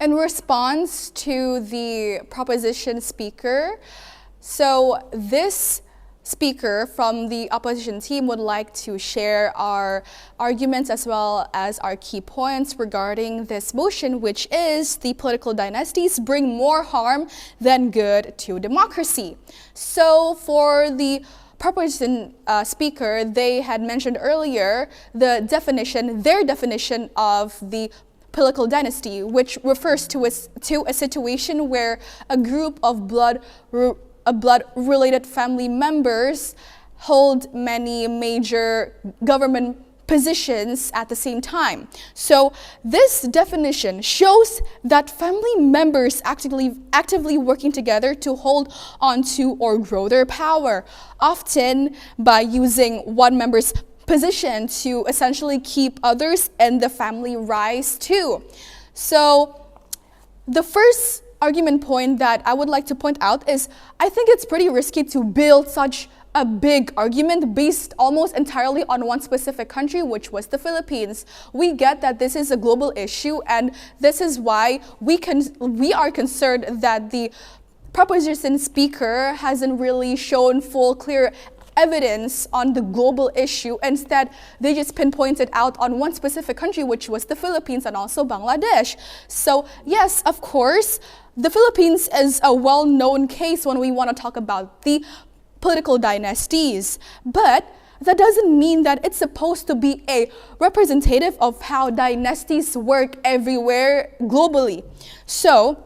In response to the proposition speaker, so this speaker from the opposition team would like to share our arguments as well as our key points regarding this motion, which is the political dynasties bring more harm than good to democracy. So for the proposition speaker, they had mentioned earlier their definition of the political dynasty, which refers to a situation where a group of blood-related family members hold many major government positions at the same time. So this definition shows that family members actively working together to hold onto or grow their power, often by using one member's position to essentially keep others in the family rise too. So the first argument point that I would like to point out is I think it's pretty risky to build such a big argument based almost entirely on one specific country, which was the Philippines. We get that this is a global issue, and this is why we are concerned that the proposition speaker hasn't really shown full, clear evidence on the global issue. Instead, they just pinpointed out on one specific country, which was the Philippines and also Bangladesh. So yes, of course, the Philippines is a well-known case when we want to talk about the political dynasties, but that doesn't mean that it's supposed to be a representative of how dynasties work everywhere globally. So,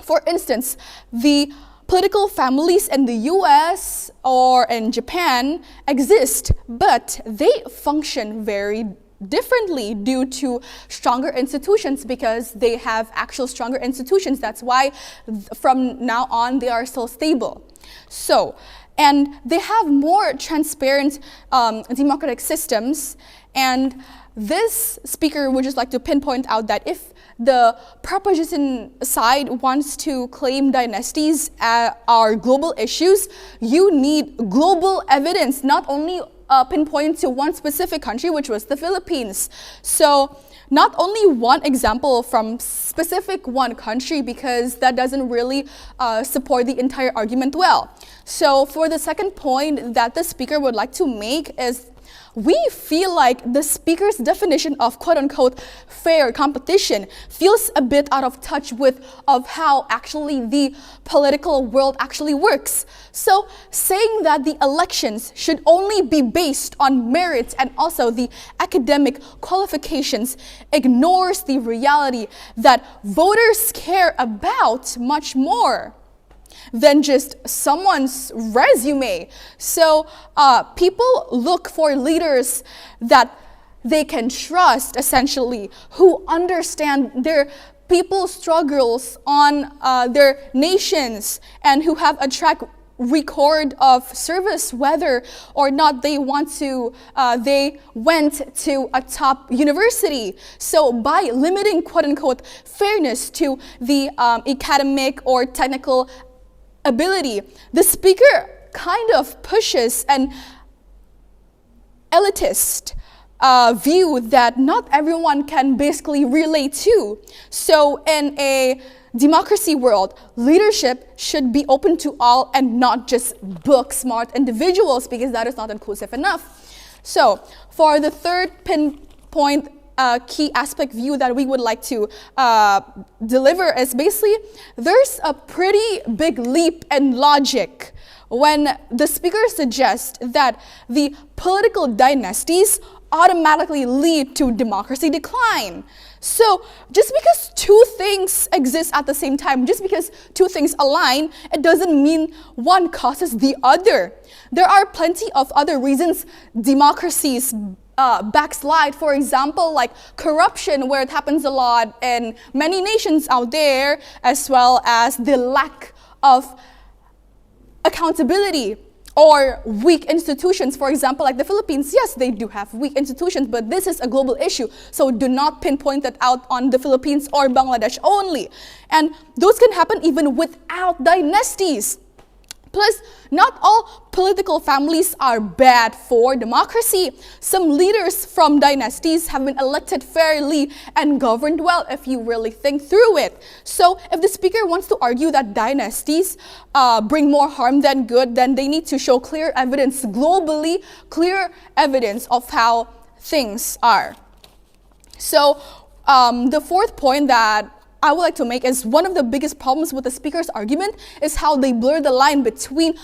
for instance, the political families in the US or in Japan exist, but they function very differently due to stronger institutions, because they have actual stronger institutions. That's why from now on they are still stable. So, and they have more transparent democratic systems, and this speaker would just like to pinpoint out that if the proposition side wants to claim dynasties are global issues, you need global evidence, not only pinpoint to one specific country, which was the Philippines. So not only one example from specific one country, because that doesn't really support the entire argument well. So for the second point that the speaker would like to make is, we feel like the speaker's definition of quote-unquote fair competition feels a bit out of touch with how actually the political world actually works. So saying that the elections should only be based on merit and also the academic qualifications ignores the reality that voters care about much more than just someone's resume. So people look for leaders that they can trust, essentially, who understand their people's struggles on their nations, and who have a track record of service, whether or not they went to a top university. So by limiting quote-unquote fairness to the academic or technical ability, the speaker kind of pushes an elitist view that not everyone can basically relate to. So in a democracy world, leadership should be open to all and not just book-smart individuals, because that is not inclusive enough. So for the third pinpoint key aspect view that we would like to deliver is basically there's a pretty big leap in logic when the speaker suggests that the political dynasties automatically lead to democracy decline. So just because two things exist at the same time, just because two things align, it doesn't mean one causes the other. There are plenty of other reasons democracies backslide. For example, like corruption, where it happens a lot in many nations out there, as well as the lack of accountability or weak institutions. For example, like the Philippines, yes, they do have weak institutions, but this is a global issue, so do not pinpoint that out on the Philippines or Bangladesh only. And those can happen even without dynasties. Plus, not all political families are bad for democracy. Some leaders from dynasties have been elected fairly and governed well if you really think through it. So if the speaker wants to argue that dynasties bring more harm than good, then they need to show clear evidence, globally clear evidence of how things are. So the fourth point that I would like to make is one of the biggest problems with the speaker's argument is how they blur the line between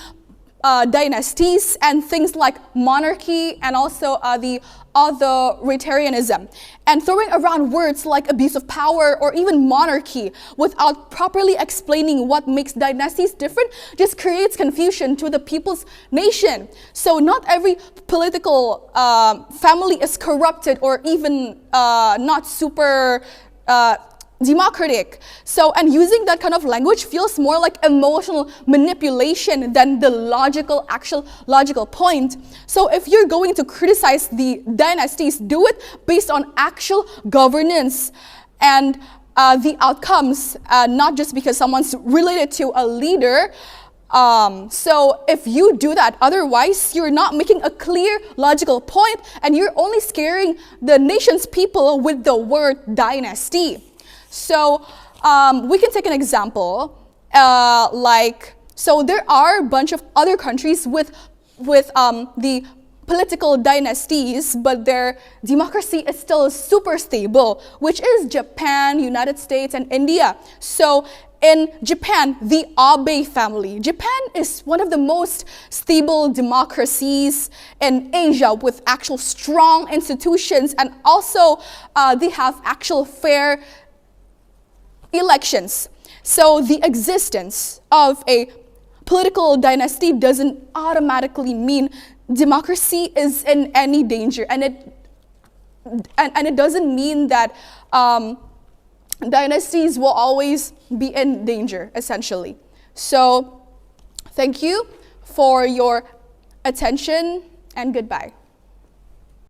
dynasties and things like monarchy and also the authoritarianism. And throwing around words like abuse of power or even monarchy without properly explaining what makes dynasties different just creates confusion to the people's nation. So not every political family is corrupted or even not super democratic. So, and using that kind of language feels more like emotional manipulation than the actual logical point. So if you're going to criticize the dynasties, do it based on actual governance and the outcomes, not just because someone's related to a leader. So if you do that, otherwise you're not making a clear logical point and you're only scaring the nation's people with the word dynasty. So we can take an example, so there are a bunch of other countries with the political dynasties, but their democracy is still super stable, which is Japan, United States, and India. So in Japan, the Abe family. Japan is one of the most stable democracies in Asia with actual strong institutions, and also they have actual fair elections. So the existence of a political dynasty doesn't automatically mean democracy is in any danger, and it doesn't mean that dynasties will always be in danger, essentially. So thank you for your attention and goodbye.